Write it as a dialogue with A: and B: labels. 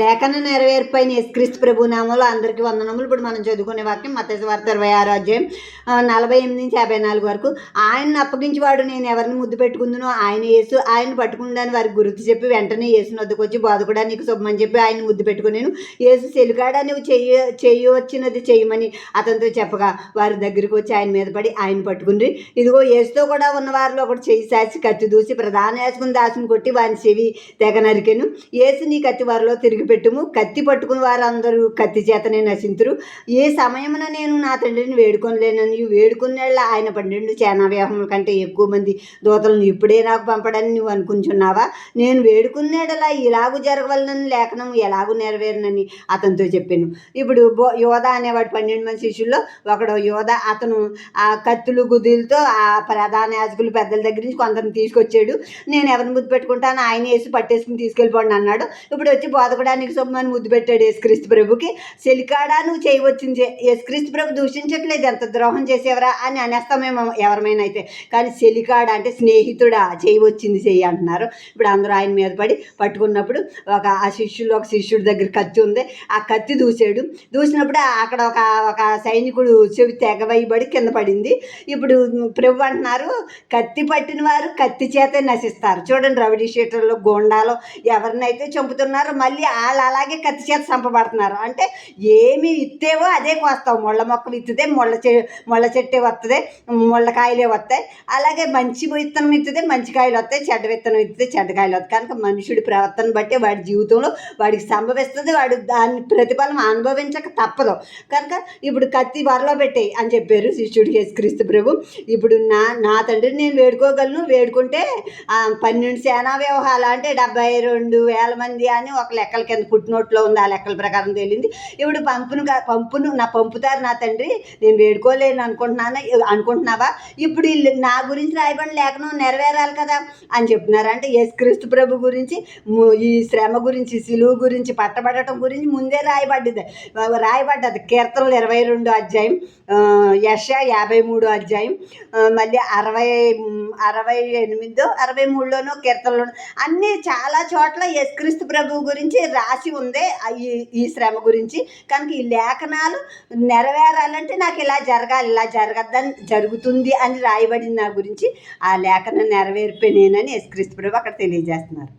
A: లేఖన నెరవేర్పైన యేసుక్రీస్తు ప్రభు నామంలో అందరికీ వందనములు. ఇప్పుడు మనం చదువుకునే వాక్యం మత్తయి సువార్త 26వ అధ్యాయం 48 నుంచి 54 వరకు. ఆయన్ని అప్పగించేవాడు నేను ఎవరిని ముద్దు పెట్టుకుందునో ఆయన యేసు, ఆయన పట్టుకుందని వారికి గుర్తు చెప్పి వెంటనే యేసు వద్దకు వచ్చి బోధకుడా నీకు శుభమని చెప్పి ఆయన ముద్దు పెట్టుకునేను. యేసు చెలికాడా నువ్వు చేయవచ్చినది చేయమని అతనితో చెప్పగా వారి దగ్గరికి వచ్చి ఆయన మీద పడి ఆయన పట్టుకుని ఇదిగో యేసుతో కూడా ఉన్న వారిలో ఒకటి చేయి సాచి కత్తి దూసి ప్రధాన యాజకుని దాసుని కొట్టి వారిని చెవి తెగ నరికెను. యేసు నీ కత్తి వారిలో తిరిగి పెట్టుము, కత్తి పట్టుకుని వారందరూ కత్తి చేతనే నశింతురు. ఏ సమయమున నేను నా తండ్రిని వేడుకొనలేనని వేడుకునేళ్ళ ఆయన 12 సేనావ్యూహముల కంటే ఎక్కువ మంది దూతలను ఇప్పుడే నాకు పంపడని నువ్వు అనుకుంటున్నావా? నేను వేడుకునేడలా ఇలాగూ జరగవలనని లేఖనం ఎలాగూ నెరవేరునని అతనితో చెప్పాను. ఇప్పుడు యోధ అనేవాడు 12 మంది శిష్యుల్లో ఒకడు యోధ. అతను ఆ కత్తులు గుద్దులతో ఆ ప్రధాన యాజకులు పెద్దల దగ్గర నుంచి కొందరిని తీసుకొచ్చాడు. నేను ఎవరిని ముద్దు పెట్టుకుంటాను, ఆయన వేసి పట్టేసుకుని తీసుకెళ్ళిపోండి అన్నాడు. ఇప్పుడు వచ్చి బోధకుడా నీకు శుభమని ముద్దు పెట్టాడు యేసుక్రీస్తు ప్రభుకి. చెలికాడా నువ్వు చేయవచ్చింది. యేసుక్రీస్తు ప్రభు దూషించట్లేదు, ఎంత ద్రోహం చేసేవరా అని అనేస్తామేమో ఎవరమైనా అయితే, కానీ చెలికాడా అంటే స్నేహితుడా చేయవచ్చింది చెయ్యి అంటున్నారు. ఇప్పుడు అందరూ ఆయన మీద పడి పట్టుకున్నప్పుడు ఒక శిష్యుడి దగ్గర కత్తి ఉంది. ఆ కత్తి దూసినప్పుడు అక్కడ ఒక సైనికుడు చెవి తెగవేయబడి కింద పడింది. ఇప్పుడు ప్రభు అంటున్నారు కత్తి పట్టిన వారు కత్తి చేతే నశిస్తారు. చూడండి, రౌడీ షీటర్లు గోండాలు ఎవరినైతే చంపుతున్నారో మళ్ళీ వాళ్ళు అలాగే కత్తి చేత చంపబడుతున్నారు. అంటే ఏమి విత్తేవో అదే కోస్తావు. ముళ్ళ మొక్క విత్తితే ముళ్ళ చెట్టే వస్తుంది, ముళ్ళకాయలే వస్తాయి. అలాగే మంచి విత్తనం విత్తితే మంచి కాయలు వస్తాయి, చెడ్డ విత్తనం విత్తితే చెడ్డ కాయలు వస్తాయి. కనుక మనుషుడి ప్రవర్తన బట్టి వాడి జీవితంలో వాడికి సంభవిస్తుంది, వాడు దాని ప్రతిఫలం అనుభవించక తప్పదు. కనుక ఇప్పుడు కత్తి వరలో పెట్టేయి అని చెప్పారు శిష్యుడికి యేసుక్రీస్తు ప్రభు. ఇప్పుడు నా తండ్రిని నేను వేడుకోగలను, వేడుకుంటే 12 సేనా వ్యూహాలు అంటే 72,000 మంది అని ఒక లెక్కల కింద పుట్టినోట్లో ఉంది. ఆ లెక్కల ప్రకారం తేలింది. ఇప్పుడు పంపును నా పంపుతారు నా తండ్రి, నేను వేడుకోలేను అనుకుంటున్నావా? ఇప్పుడు నా గురించి రాయబడిన లేఖనం నెరవేరాలి కదా అని చెప్తున్నారు. అంటే యేసుక్రీస్తు ప్రభు గురించి, ఈ శ్రమ గురించి, సిలువ గురించి, పట్టబడటం గురించి ముందే రాయబడ్డది. కీర్తనలు 22వ అధ్యాయం, యెషయా 53వ అధ్యాయం, మళ్ళీ 68, 63లోనూ కీర్తనలోనూ అన్నీ చాలా చోట్ల యేసుక్రీస్తు ప్రభు గురించి రాసి ఉంది ఈ శ్రమ గురించి. కనుక ఈ లేఖనాలు నెరవేరాలంటే నాకు ఇలా జరగాలి, ఇలా జరుగుతుంది అని రాయబడింది నా గురించి. ఆ లేఖన నెరవేర్పే నేనని యేసుక్రీస్తు ప్రభు అక్కడ తెలియజేస్తున్నారు.